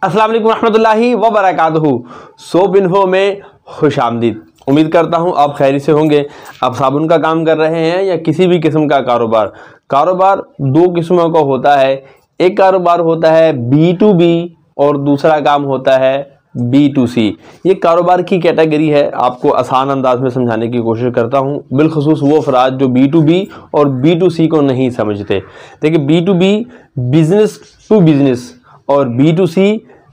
अस्सलाम वालेकुम रहमतुल्लाहि व बरकातहू। सोप इन्फो में खुशामदीद। उम्मीद करता हूँ आप खैरी से होंगे। आप साबुन का काम कर रहे हैं या किसी भी किस्म का कारोबार दो किस्मों का होता है। एक कारोबार होता है B2B और दूसरा काम होता है B2C। ये कारोबार की कैटेगरी है। आपको आसान अंदाज में समझाने की कोशिश करता हूँ, बिलखसूस वो अफराद जो B2B और B2C को नहीं समझते। देखिए, B2B बिजनेस टू बिजनेस और B2C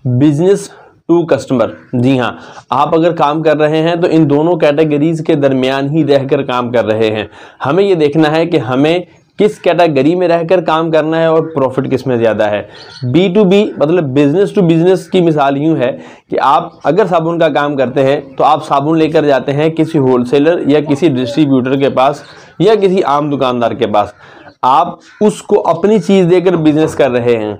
बिजनेस टू कस्टमर। जी हाँ, आप अगर काम कर रहे हैं तो इन दोनों कैटेगरीज के दरमियान ही रहकर काम कर रहे हैं। हमें ये देखना है कि हमें किस कैटेगरी में रहकर काम करना है और प्रॉफिट किस में ज़्यादा है। B2B मतलब बिजनेस टू बिजनेस की मिसाल यूँ है कि आप अगर साबुन का काम करते हैं तो आप साबुन लेकर जाते हैं किसी होलसेलर या किसी डिस्ट्रीब्यूटर के पास या किसी आम दुकानदार के पास। आप उसको अपनी चीज़ देकर बिजनेस कर रहे हैं।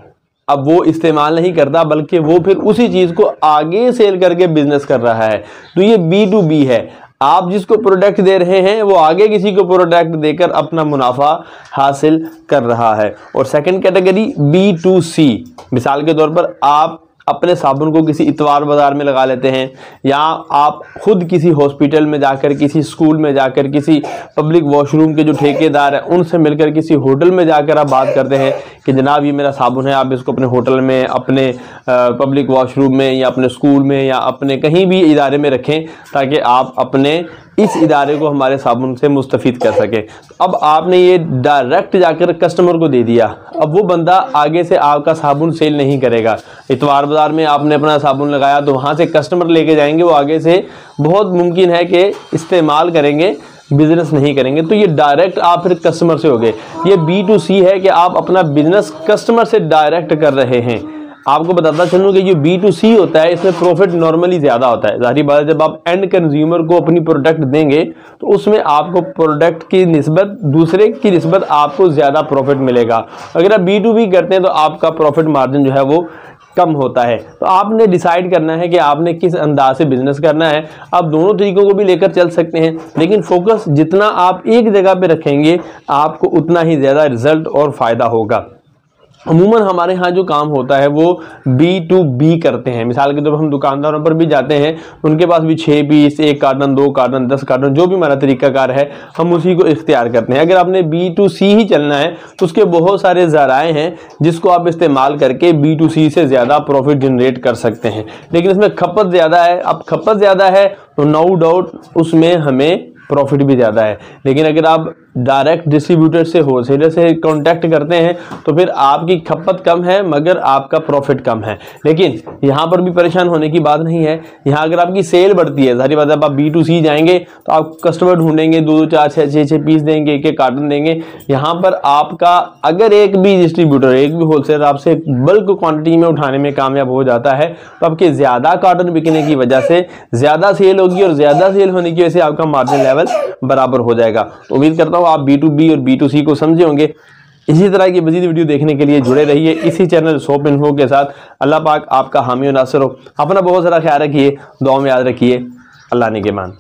अब वो इस्तेमाल नहीं करता बल्कि वो फिर उसी चीज़ को आगे सेल करके बिजनेस कर रहा है। तो ये B2B है। आप जिसको प्रोडक्ट दे रहे हैं वो आगे किसी को प्रोडक्ट देकर अपना मुनाफा हासिल कर रहा है। और सेकंड कैटेगरी B2C, मिसाल के तौर पर आप अपने साबुन को किसी इतवार बाज़ार में लगा लेते हैं, या आप खुद किसी हॉस्पिटल में जाकर, किसी स्कूल में जाकर, किसी पब्लिक वॉशरूम के जो ठेकेदार हैं उनसे मिलकर, किसी होटल में जाकर आप बात करते हैं कि जनाब ये मेरा साबुन है, आप इसको अपने होटल में, अपने पब्लिक वॉशरूम में या अपने स्कूल में या अपने कहीं भी इदारे में रखें ताकि आप अपने इस इदारे को हमारे साबुन से मुस्तफ़ीद कर सकें। अब आपने ये डायरेक्ट जाकर कस्टमर को दे दिया। अब वो बंदा आगे से आपका साबुन सेल नहीं करेगा। इतवार बाज़ार में आपने अपना साबुन लगाया तो वहाँ से कस्टमर लेके जाएंगे, वो आगे से बहुत मुमकिन है कि इस्तेमाल करेंगे, बिजनेस नहीं करेंगे। तो ये डायरेक्ट आप फिर कस्टमर से हो गए। ये B2C है कि आप अपना बिजनेस कस्टमर से डायरेक्ट कर रहे हैं। आपको बताता चलूँ कि जो B2C होता है इसमें प्रॉफिट नॉर्मली ज़्यादा होता है। ज़ाहिर बात है, जब आप एंड कंज्यूमर को अपनी प्रोडक्ट देंगे तो उसमें आपको प्रोडक्ट की निस्बत दूसरे की निस्बत आपको ज़्यादा प्रॉफिट मिलेगा। अगर आप B2B करते हैं तो आपका प्रॉफिट मार्जिन जो है वो कम होता है। तो आपने डिसाइड करना है कि आपने किस अंदाज से बिजनेस करना है। आप दोनों तरीकों को भी लेकर चल सकते हैं, लेकिन फोकस जितना आप एक जगह पे रखेंगे आपको उतना ही ज़्यादा रिजल्ट और फ़ायदा होगा। अमूमन हमारे यहाँ जो काम होता है वो B2B करते हैं। मिसाल के तौर पर हम दुकानदारों पर भी जाते हैं, उनके पास भी 6 पीस, 1 कार्टन, 2 कार्टन, 10 कार्टन, जो भी हमारा तरीकाकार है हम उसी को इख्तियार करते हैं। अगर आपने B2C ही चलना है तो उसके बहुत सारे ज़राए हैं जिसको आप इस्तेमाल करके B2C से ज़्यादा प्रॉफिट जनरेट कर सकते हैं। लेकिन इसमें खपत ज़्यादा है। अब खपत ज़्यादा है तो नो डाउट उसमें हमें प्रॉफिट भी ज़्यादा है। लेकिन अगर आप डायरेक्ट डिस्ट्रीब्यूटर से, होलसेलर से कांटेक्ट करते हैं तो फिर आपकी खपत कम है मगर आपका प्रॉफिट कम है। लेकिन यहाँ पर भी परेशान होने की बात नहीं है। यहाँ अगर आपकी सेल बढ़ती है, ज़ाहिर बात है, आप B2C जाएंगे तो आप कस्टमर ढूंढेंगे, 2 4 6 पीस देंगे, 1 कार्टन देंगे। यहाँ पर आपका अगर एक भी डिस्ट्रीब्यूटर, एक भी होलसेलर आपसे बल्क क्वान्टिटी में उठाने में कामयाब हो जाता है तो आपके ज़्यादा कार्टन बिकने की वजह से ज़्यादा सेल होगी और ज़्यादा सेल होने की वजह से आपका मार्जिन लेवल बराबर हो जाएगा। तो उम्मीद करता हूँ आप B2B और B2C को समझे होंगे। इसी तरह की मज़ीद वीडियो देखने के लिए जुड़े रहिए इसी चैनल सोप इन्फो के साथ। अल्लाह पाक आपका हामी और नासिर हो। अपना बहुत सारा ख्याल रखिए, दुआ में याद रखिए। अल्लाह निगहबान।